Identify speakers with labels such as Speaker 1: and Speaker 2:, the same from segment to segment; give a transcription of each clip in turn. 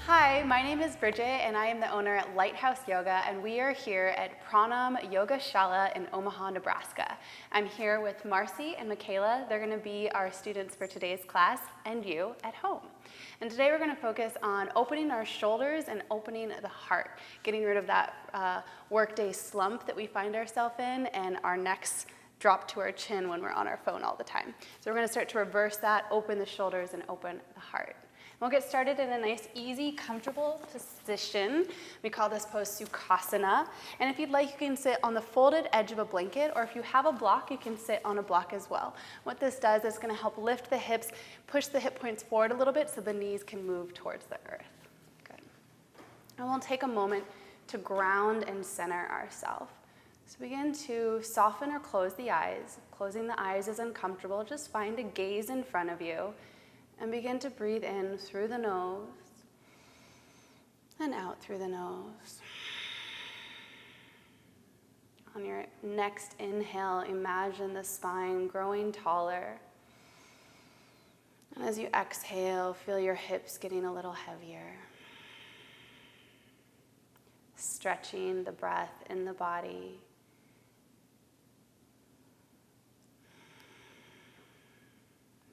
Speaker 1: Hi, my name is Bridget and I am the owner at Lighthouse Yoga, and we are here at Pranam Yoga Shala in Omaha, Nebraska. I'm here with Marcy and Michaela. They're going to be our students for today's class and you at home. And today we're going to focus on opening our shoulders and opening the heart, getting rid of that workday slump that we find ourselves in and our necks drop to our chin when we're on our phone all the time. So we're going to start to reverse that, open the shoulders and open the heart. We'll get started in a nice, easy, comfortable position. We call this pose Sukhasana. And if you'd like, you can sit on the folded edge of a blanket, or if you have a block, you can sit on a block as well. What this does is going to help lift the hips, push the hip points forward a little bit so the knees can move towards the earth. Good. And we'll take a moment to ground and center ourselves. So begin to soften or close the eyes. Closing the eyes is uncomfortable. Just find a gaze in front of you. And begin to breathe in through the nose and out through the nose. On your next inhale, imagine the spine growing taller. And as you exhale, feel your hips getting a little heavier. Stretching the breath in the body.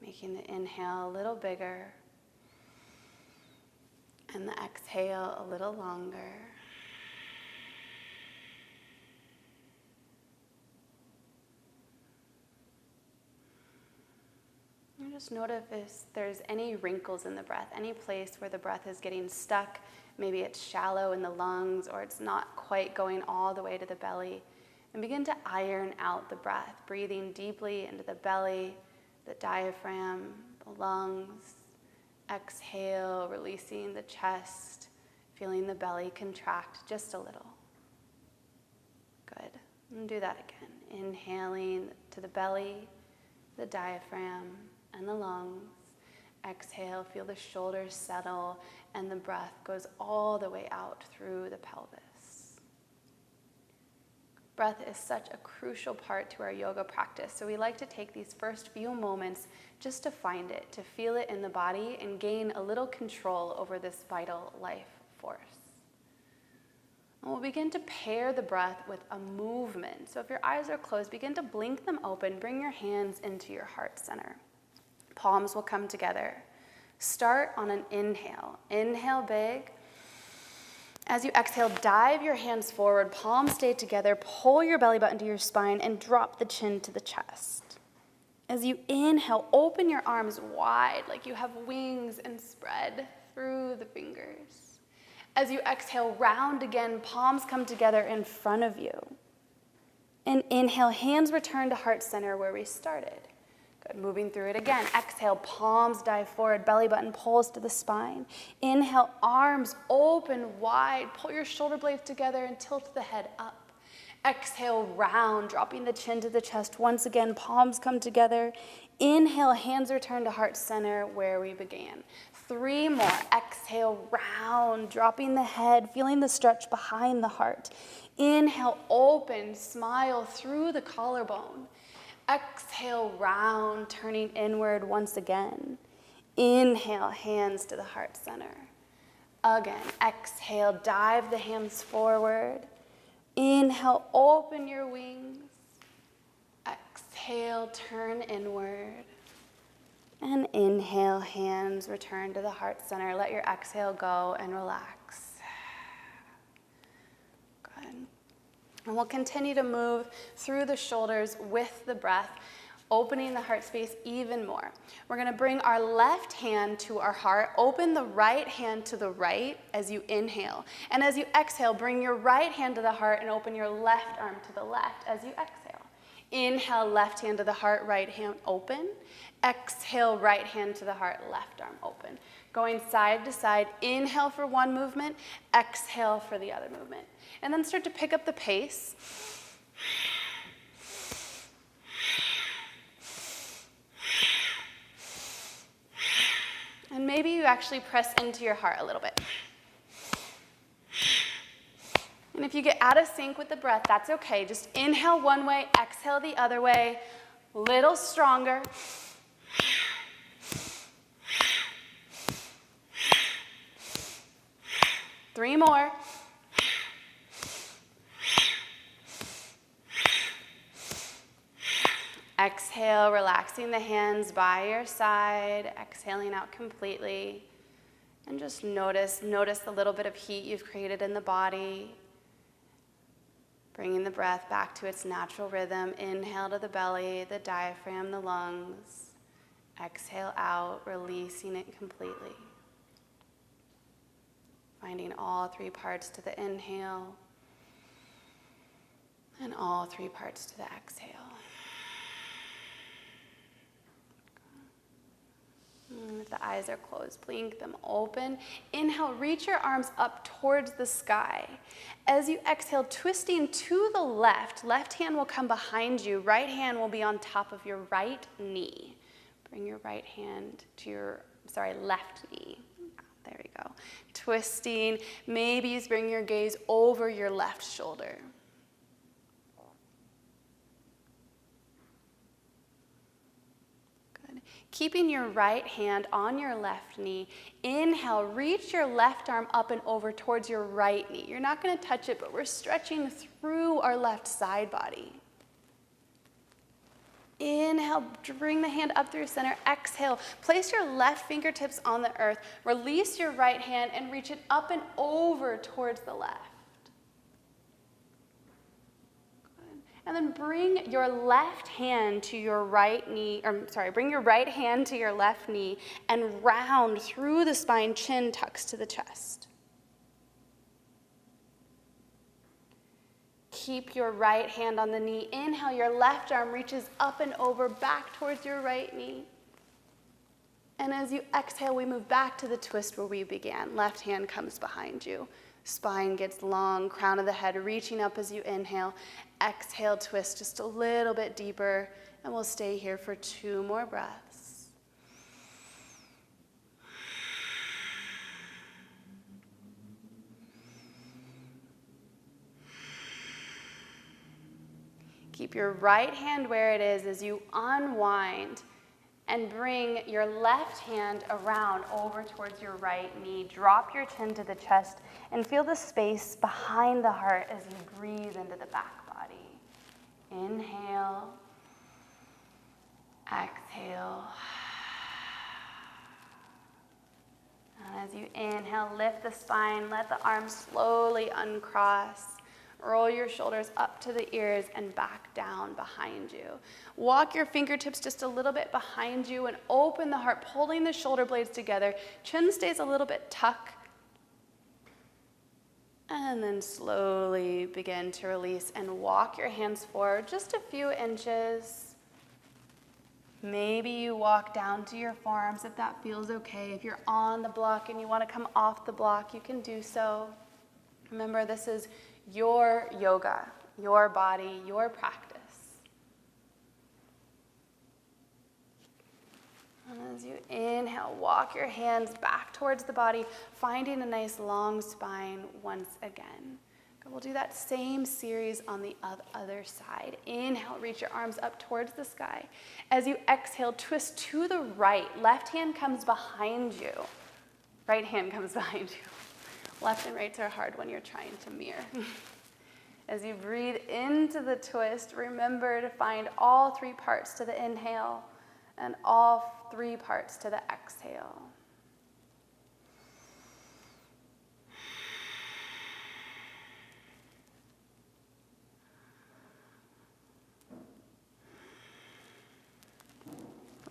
Speaker 1: Making the inhale a little bigger and the exhale a little longer. And just notice if there's any wrinkles in the breath, any place where the breath is getting stuck. Maybe it's shallow in the lungs or it's not quite going all the way to the belly. And begin to iron out the breath, breathing deeply into the belly, the diaphragm, the lungs. Exhale, releasing the chest, feeling the belly contract just a little. Good. And do that again. Inhaling to the belly, the diaphragm, and the lungs. Exhale, feel the shoulders settle, and the breath goes all the way out through the pelvis. Breath is such a crucial part to our yoga practice, so we like to take these first few moments just to find it, to feel it in the body and gain a little control over this vital life force. And we'll begin to pair the breath with a movement. So if your eyes are closed, begin to blink them open, bring your hands into your heart center. Palms will come together. Start on an inhale. Inhale big. As you exhale, dive your hands forward, palms stay together, pull your belly button to your spine, and drop the chin to the chest. As you inhale, open your arms wide like you have wings and spread through the fingers. As you exhale, round again, palms come together in front of you. And inhale, hands return to heart center where we started. Good, moving through it again. Exhale, palms dive forward, belly button pulls to the spine. Inhale, arms open wide, pull your shoulder blades together and tilt the head up. Exhale, round, dropping the chin to the chest. Once again, palms come together. Inhale, hands return to heart center where we began. 3 more. Exhale, round, dropping the head, feeling the stretch behind the heart. Inhale, open, smile through the collarbone. Exhale, round, turning inward once again. Inhale, hands to the heart center. Again, exhale, dive the hands forward. Inhale, open your wings. Exhale, turn inward. And inhale, hands return to the heart center. Let your exhale go and relax. Good. And we'll continue to move through the shoulders with the breath, opening the heart space even more. We're going to bring our left hand to our heart, open the right hand to the right as you inhale. And as you exhale, bring your right hand to the heart and open your left arm to the left as you exhale. Inhale, left hand to the heart, right hand open. Exhale, right hand to the heart, left arm open. Going side to side, inhale for one movement, exhale for the other movement. And then start to pick up the pace. And maybe you actually press into your heart a little bit. And if you get out of sync with the breath, that's okay. Just inhale one way, exhale the other way, little stronger. 3 more. Exhale, relaxing the hands by your side, exhaling out completely. And just notice the little bit of heat you've created in the body. Bringing the breath back to its natural rhythm. Inhale to the belly, the diaphragm, the lungs. Exhale out, releasing it completely. Finding all 3 parts to the inhale and all 3 parts to the exhale. If the eyes are closed, blink them open. Inhale, reach your arms up towards the sky. As you exhale, twisting to the left hand will come behind you. Right hand will be on top of your right knee. Bring your right hand to your, left knee. There we go. Twisting. Maybe you bring your gaze over your left shoulder. Keeping your right hand on your left knee, inhale, reach your left arm up and over towards your right knee. You're not going to touch it, but we're stretching through our left side body. Inhale, bring the hand up through center. Exhale, place your left fingertips on the earth. Release your right hand and reach it up and over towards the left. And then bring your left hand to your right knee, bring your right hand to your left knee and round through the spine, chin tucks to the chest. Keep your right hand on the knee. Inhale, your left arm reaches up and over, back towards your right knee. And as you exhale, we move back to the twist where we began. Left hand comes behind you. Spine gets long, crown of the head reaching up as you inhale. Exhale, twist just a little bit deeper, and we'll stay here for 2 more breaths. Keep your right hand where it is as you unwind and bring your left hand around over towards your right knee. Drop your chin to the chest and feel the space behind the heart as you breathe into the back body. Inhale, exhale. And as you inhale, lift the spine, let the arms slowly uncross. Roll your shoulders up to the ears and back down behind you. Walk your fingertips just a little bit behind you and open the heart, pulling the shoulder blades together. Chin stays a little bit tucked. And then slowly begin to release and walk your hands forward just a few inches. Maybe you walk down to your forearms if that feels okay. If you're on the block and you want to come off the block, you can do so. Remember, this is your yoga, your body, your practice. And as you inhale, walk your hands back towards the body, finding a nice long spine once again. We'll do that same series on the other side. Inhale, reach your arms up towards the sky. As you exhale, twist to the right. Left hand comes behind you. Right hand comes behind you. Left and rights are hard when you're trying to mirror. As you breathe into the twist, remember to find all 3 parts to the inhale and all 3 parts to the exhale.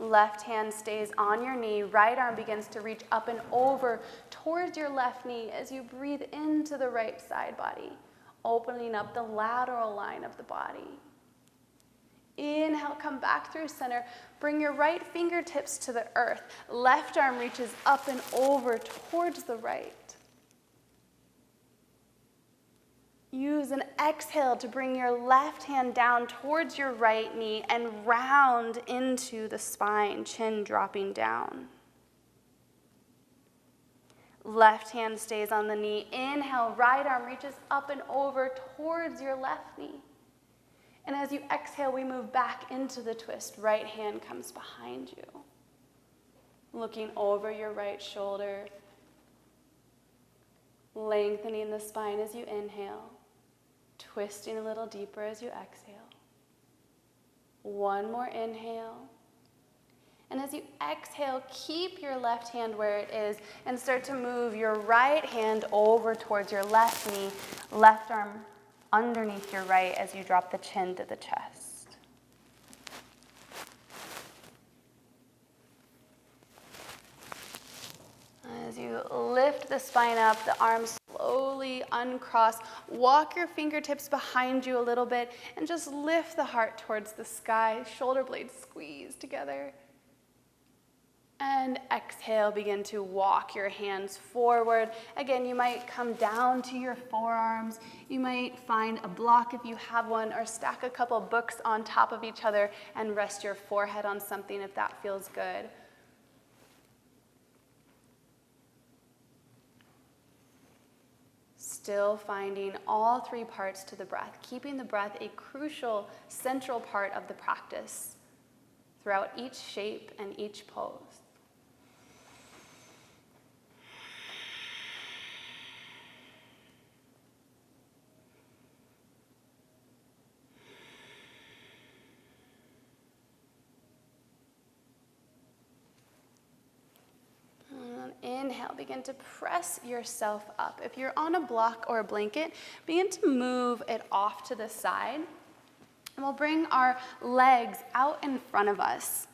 Speaker 1: Left hand stays on your knee. Right arm begins to reach up and over towards your left knee as you breathe into the right side body, opening up the lateral line of the body. Inhale, come back through center. Bring your right fingertips to the earth. Left arm reaches up and over towards the right. Use an exhale to bring your left hand down towards your right knee and round into the spine, chin dropping down. Left hand stays on the knee. Inhale, right arm reaches up and over towards your left knee. And as you exhale, we move back into the twist. Right hand comes behind you, looking over your right shoulder. Lengthening the spine as you inhale, twisting a little deeper as you exhale. One more inhale. And as you exhale, keep your left hand where it is and start to move your right hand over towards your left knee, left arm underneath your right as you drop the chin to the chest. As you lift the spine up, the arms slowly uncross. Walk your fingertips behind you a little bit and just lift the heart towards the sky. Shoulder blades squeeze together. And exhale, begin to walk your hands forward. Again, you might come down to your forearms. You might find a block if you have one, or stack a couple books on top of each other and rest your forehead on something if that feels good. Still finding all three parts to the breath, keeping the breath a crucial central part of the practice throughout each shape and each pose. Inhale, begin to press yourself up. If you're on a block or a blanket, begin to move it off to the side. And we'll bring our legs out in front of us.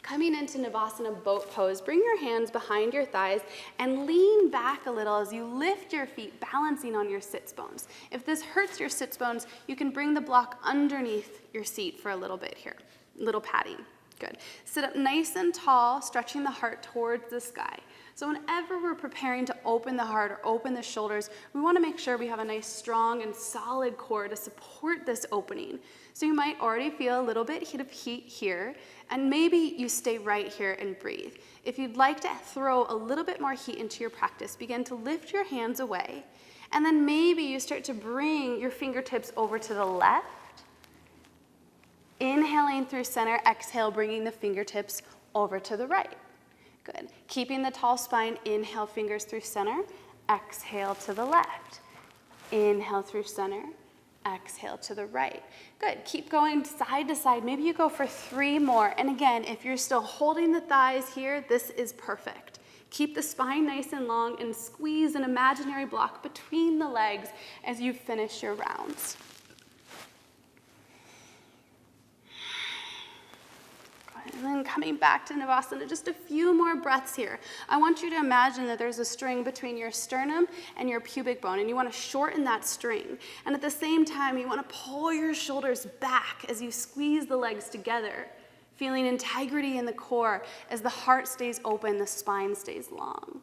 Speaker 1: Coming into Navasana boat pose, bring your hands behind your thighs and lean back a little as you lift your feet, balancing on your sits bones. If this hurts your sits bones, you can bring the block underneath your seat for a little bit here, little padding. Good. Sit up nice and tall, stretching the heart towards the sky. So whenever we're preparing to open the heart or open the shoulders, we want to make sure we have a nice strong and solid core to support this opening. So you might already feel a little bit of heat here, and maybe you stay right here and breathe. If you'd like to throw a little bit more heat into your practice, begin to lift your hands away, and then maybe you start to bring your fingertips over to the left. Inhaling through center, exhale, bringing the fingertips over to the right. Good. Keeping the tall spine, inhale, fingers through center, exhale to the left. Inhale through center, exhale to the right. Good. Keep going side to side. Maybe you go for 3 more. And again, if you're still holding the thighs here, this is perfect. Keep the spine nice and long and squeeze an imaginary block between the legs as you finish your rounds. And then coming back to Navasana, just a few more breaths here. I want you to imagine that there's a string between your sternum and your pubic bone, and you want to shorten that string. And at the same time, you want to pull your shoulders back as you squeeze the legs together, feeling integrity in the core as the heart stays open, the spine stays long.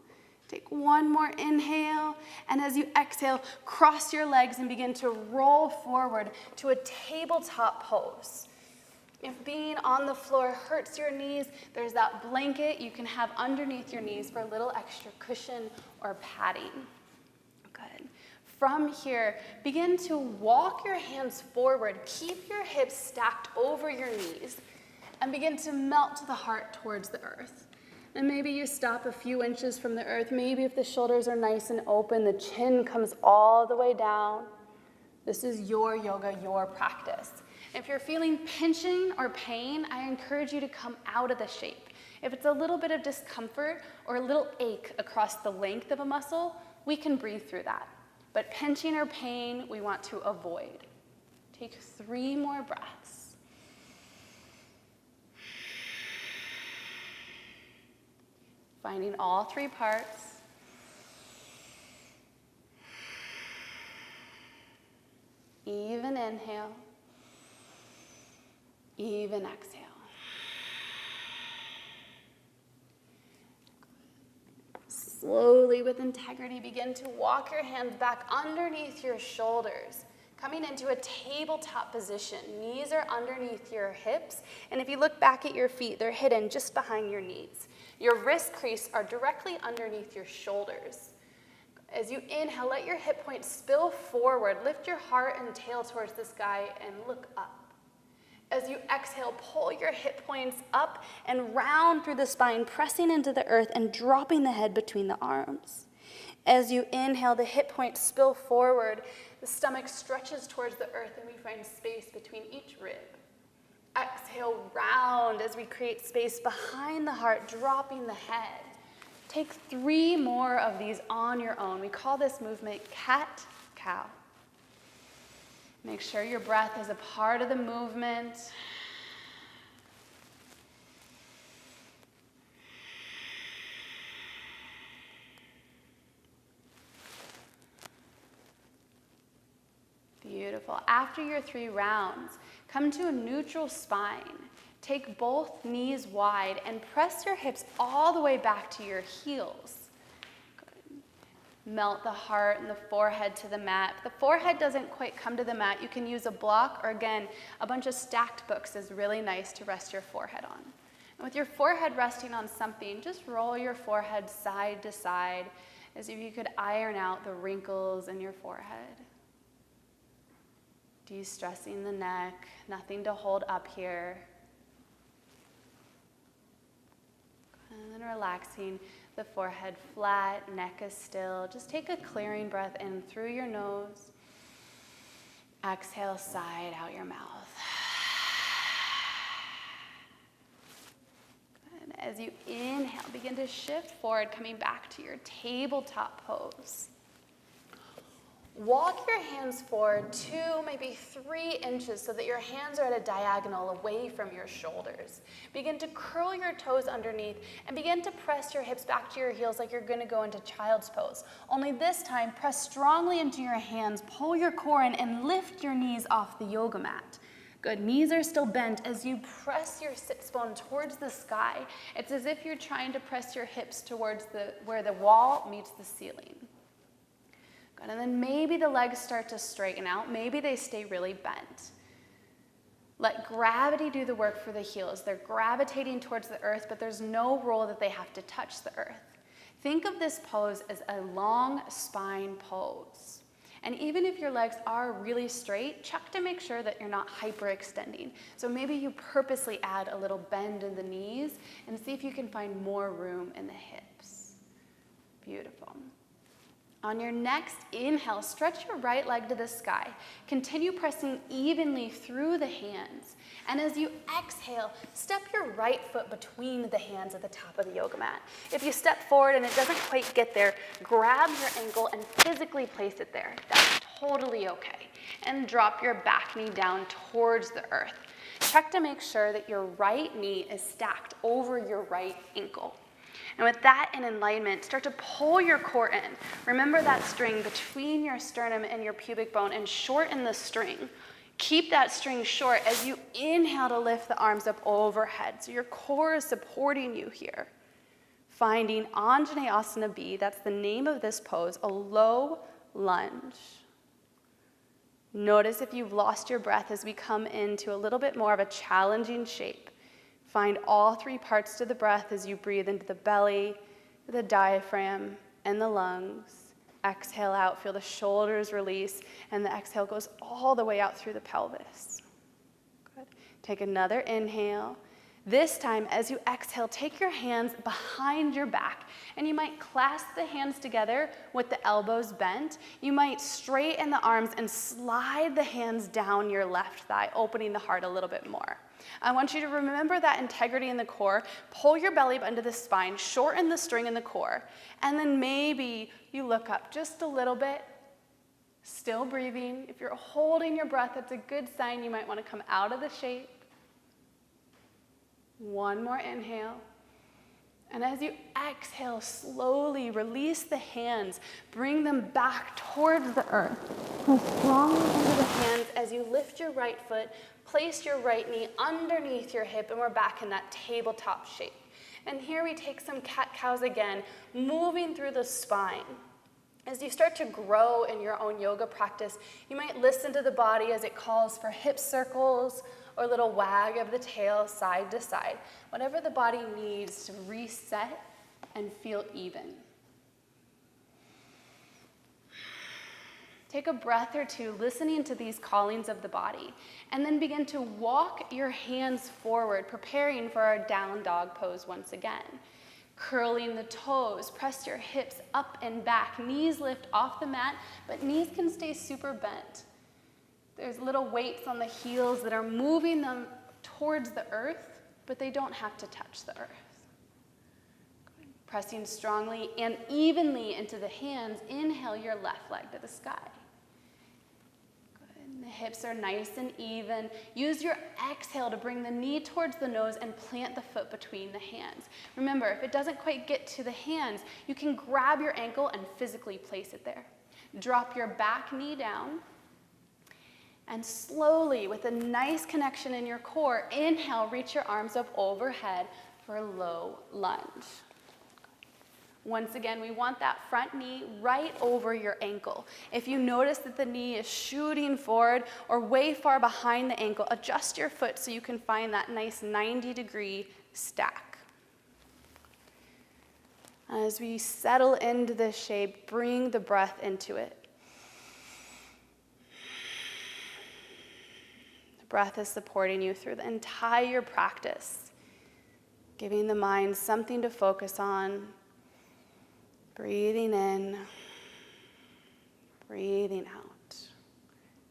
Speaker 1: Take one more inhale, and as you exhale, cross your legs and begin to roll forward to a tabletop pose. If being on the floor hurts your knees, there's that blanket you can have underneath your knees for a little extra cushion or padding. Good. From here, begin to walk your hands forward. Keep your hips stacked over your knees and begin to melt the heart towards the earth. And maybe you stop a few inches from the earth. Maybe if the shoulders are nice and open, the chin comes all the way down. This is your yoga, your practice. If you're feeling pinching or pain, I encourage you to come out of the shape. If it's a little bit of discomfort or a little ache across the length of a muscle, we can breathe through that. But pinching or pain, we want to avoid. Take 3 more breaths. Finding all 3 parts. Even inhale. Even exhale. Slowly, with integrity, begin to walk your hands back underneath your shoulders, coming into a tabletop position. Knees are underneath your hips, and if you look back at your feet, they're hidden just behind your knees. Your wrist crease are directly underneath your shoulders. As you inhale, let your hip points spill forward. Lift your heart and tail towards the sky and look up. As you exhale, pull your hip points up and round through the spine, pressing into the earth and dropping the head between the arms. As you inhale, the hip points spill forward. The stomach stretches towards the earth, and we find space between each rib. Exhale, round as we create space behind the heart, dropping the head. Take 3 more of these on your own. We call this movement cat-cow. Make sure your breath is a part of the movement. Beautiful. After your 3 rounds, come to a neutral spine. Take both knees wide and press your hips all the way back to your heels. Good. Melt the heart and the forehead to the mat. If the forehead doesn't quite come to the mat, you can use a block, or again, a bunch of stacked books is really nice to rest your forehead on. And with your forehead resting on something, just roll your forehead side to side as if you could iron out the wrinkles in your forehead. De-stressing the neck, nothing to hold up here. And then relaxing the forehead flat, neck is still. Just take a clearing breath in through your nose. Exhale, side out your mouth. Good. As you inhale, begin to shift forward, coming back to your tabletop pose. Walk your hands forward 2, maybe 3 inches so that your hands are at a diagonal away from your shoulders. Begin to curl your toes underneath and begin to press your hips back to your heels like you're going to go into child's pose. Only this time, press strongly into your hands, pull your core in, and lift your knees off the yoga mat. Good. Knees are still bent as you press your sits bone towards the sky. It's as if you're trying to press your hips towards where the wall meets the ceiling. Good. And then maybe the legs start to straighten out. Maybe they stay really bent. Let gravity do the work for the heels. They're gravitating towards the earth, but there's no rule that they have to touch the earth. Think of this pose as a long spine pose. And even if your legs are really straight, check to make sure that you're not hyperextending. So maybe you purposely add a little bend in the knees and see if you can find more room in the hips. Beautiful. On your next inhale, stretch your right leg to the sky. Continue pressing evenly through the hands. And as you exhale, step your right foot between the hands at the top of the yoga mat. If you step forward and it doesn't quite get there, grab your ankle and physically place it there. That's totally okay. And drop your back knee down towards the earth. Check to make sure that your right knee is stacked over your right ankle. And with that in alignment, start to pull your core in. Remember that string between your sternum and your pubic bone and shorten the string. Keep that string short as you inhale to lift the arms up overhead. So your core is supporting you here. Finding Anjaneyasana B, that's the name of this pose, a low lunge. Notice if you've lost your breath as we come into a little bit more of a challenging shape. Find all 3 parts to the breath as you breathe into the belly, the diaphragm, and the lungs. Exhale out, feel the shoulders release, and the exhale goes all the way out through the pelvis. Good. Take another inhale. This time, as you exhale, take your hands behind your back, and you might clasp the hands together with the elbows bent. You might straighten the arms and slide the hands down your left thigh, opening the heart a little bit more. I want you to remember that integrity in the core. Pull your belly into the spine, shorten the string in the core, and then maybe you look up just a little bit, still breathing. If you're holding your breath, that's a good sign you might want to come out of the shape. One more inhale. And as you exhale, slowly release the hands. Bring them back towards the earth. Pull strongly into the hands as you lift your right foot. Place your right knee underneath your hip, and we're back in that tabletop shape. And here we take some cat-cows again, moving through the spine. As you start to grow in your own yoga practice, you might listen to the body as it calls for hip circles or a little wag of the tail side to side. Whatever the body needs to reset and feel even. Take a breath or two listening to these callings of the body, and then begin to walk your hands forward, preparing for our down dog pose once again. Curling the toes, press your hips up and back. Knees lift off the mat, but knees can stay super bent. There's little weights on the heels that are moving them towards the earth, but they don't have to touch the earth. Pressing strongly and evenly into the hands, inhale your left leg to the sky. Good. The hips are nice and even. Use your exhale to bring the knee towards the nose and plant the foot between the hands. Remember, if it doesn't quite get to the hands, you can grab your ankle and physically place it there. Drop your back knee down. And slowly, with a nice connection in your core, inhale, reach your arms up overhead for a low lunge. Once again, we want that front knee right over your ankle. If you notice that the knee is shooting forward or way far behind the ankle, adjust your foot so you can find that nice 90-degree stack. As we settle into this shape, bring the breath into it. The breath is supporting you through the entire practice, giving the mind something to focus on. Breathing in, breathing out.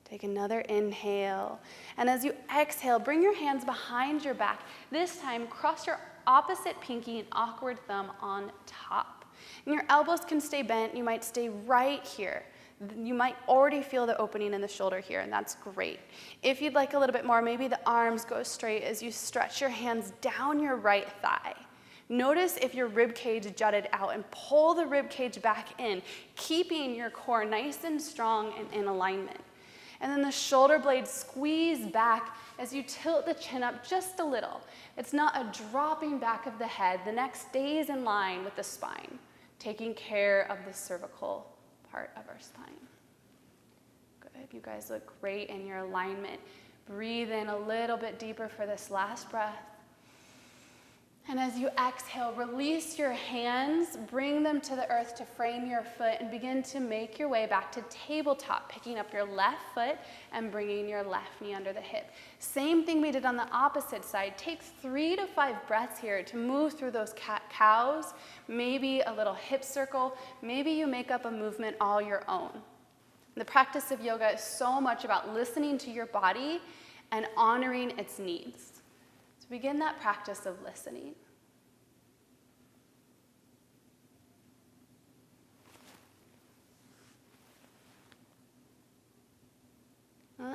Speaker 1: Take another inhale. And as you exhale, bring your hands behind your back. This time, cross your opposite pinky and awkward thumb on top. And your elbows can stay bent. You might stay right here. You might already feel the opening in the shoulder here, and that's great. If you'd like a little bit more, maybe the arms go straight as you stretch your hands down your right thigh. Notice if your rib cage jutted out and pull the rib cage back in, keeping your core nice and strong and in alignment. And then the shoulder blades squeeze back as you tilt the chin up just a little. It's not a dropping back of the head. The neck stays in line with the spine, taking care of the cervical part of our spine. Good, you guys look great in your alignment. Breathe in a little bit deeper for this last breath. And as you exhale, release your hands, bring them to the earth to frame your foot, and begin to make your way back to tabletop, picking up your left foot and bringing your left knee under the hip. Same thing we did on the opposite side. Take 3 to 5 breaths here to move through those cat-cows, maybe a little hip circle, maybe you make up a movement all your own. The practice of yoga is so much about listening to your body and honoring its needs. Begin that practice of listening.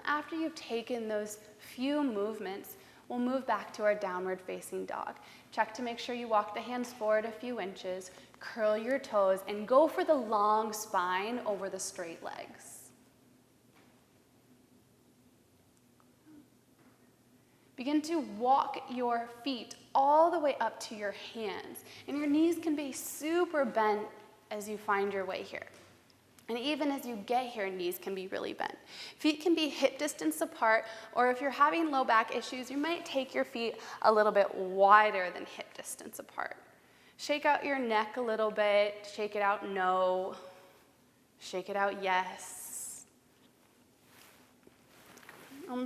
Speaker 1: After you've taken those few movements, we'll move back to our downward facing dog. Check to make sure you walk the hands forward a few inches, curl your toes, and go for the long spine over the straight legs. Begin to walk your feet all the way up to your hands. And your knees can be super bent as you find your way here. And even as you get here, knees can be really bent. Feet can be hip distance apart, or if you're having low back issues, you might take your feet a little bit wider than hip distance apart. Shake out your neck a little bit. Shake it out, no. Shake it out, yes.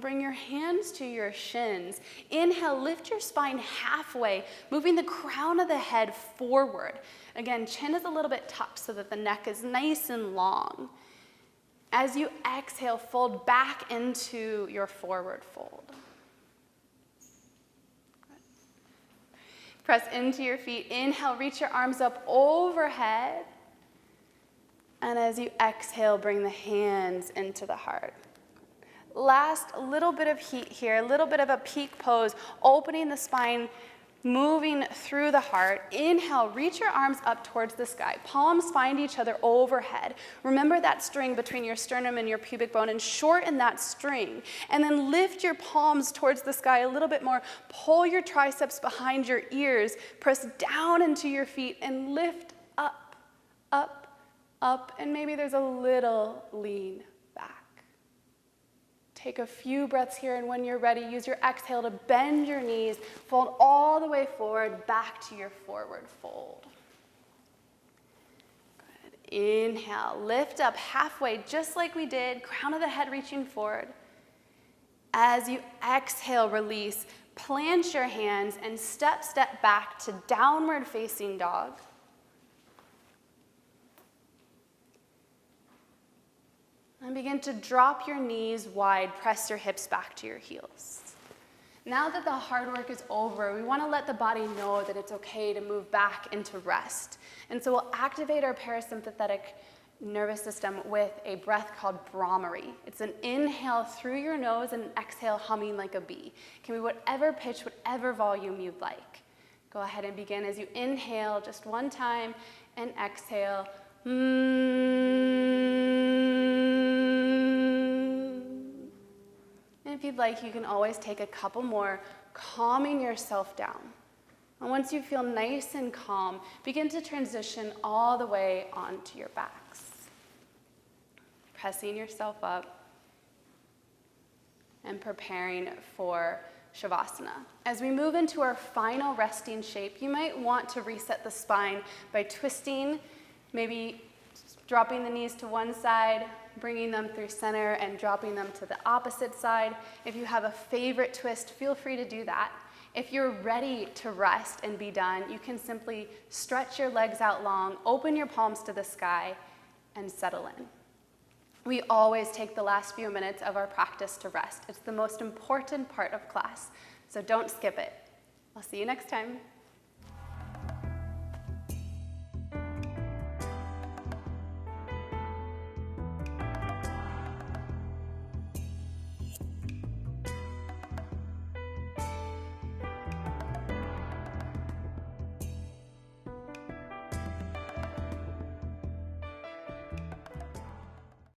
Speaker 1: Bring your hands to your shins. Inhale, lift your spine halfway, moving the crown of the head forward. Again, chin is a little bit tucked so that the neck is nice and long. As you exhale, fold back into your forward fold. Press into your feet. Inhale, reach your arms up overhead. And as you exhale, bring the hands into the heart. Last little bit of heat here, a little bit of a peak pose, opening the spine, moving through the heart. Inhale, reach your arms up towards the sky. Palms find each other overhead. Remember that string between your sternum and your pubic bone and shorten that string. And then lift your palms towards the sky a little bit more. Pull your triceps behind your ears. Press down into your feet and lift up, up, up. And maybe there's a little lean back. Take a few breaths here, and when you're ready, use your exhale to bend your knees, fold all the way forward, back to your forward fold. Good. Inhale, lift up halfway, just like we did, crown of the head reaching forward. As you exhale, release, Plant your hands and step back to downward facing dog. And begin to drop your knees wide, press your hips back to your heels. Now that the hard work is over, we want to let the body know that it's okay to move back into rest. And so we'll activate our parasympathetic nervous system with a breath called Brahmari. It's an inhale through your nose and an exhale humming like a bee. It can be whatever pitch, whatever volume you'd like. Go ahead and begin as you inhale just one time and exhale. And if you'd like, you can always take a couple more, calming yourself down. And once you feel nice and calm, begin to transition all the way onto your backs. Pressing yourself up and preparing for Shavasana. As we move into our final resting shape, you might want to reset the spine by twisting, maybe dropping the knees to one side, bringing them through center and dropping them to the opposite side. If you have a favorite twist, feel free to do that. If you're ready to rest and be done, you can simply stretch your legs out long, open your palms to the sky, and settle in. We always take the last few minutes of our practice to rest. It's the most important part of class, so don't skip it. I'll see you next time.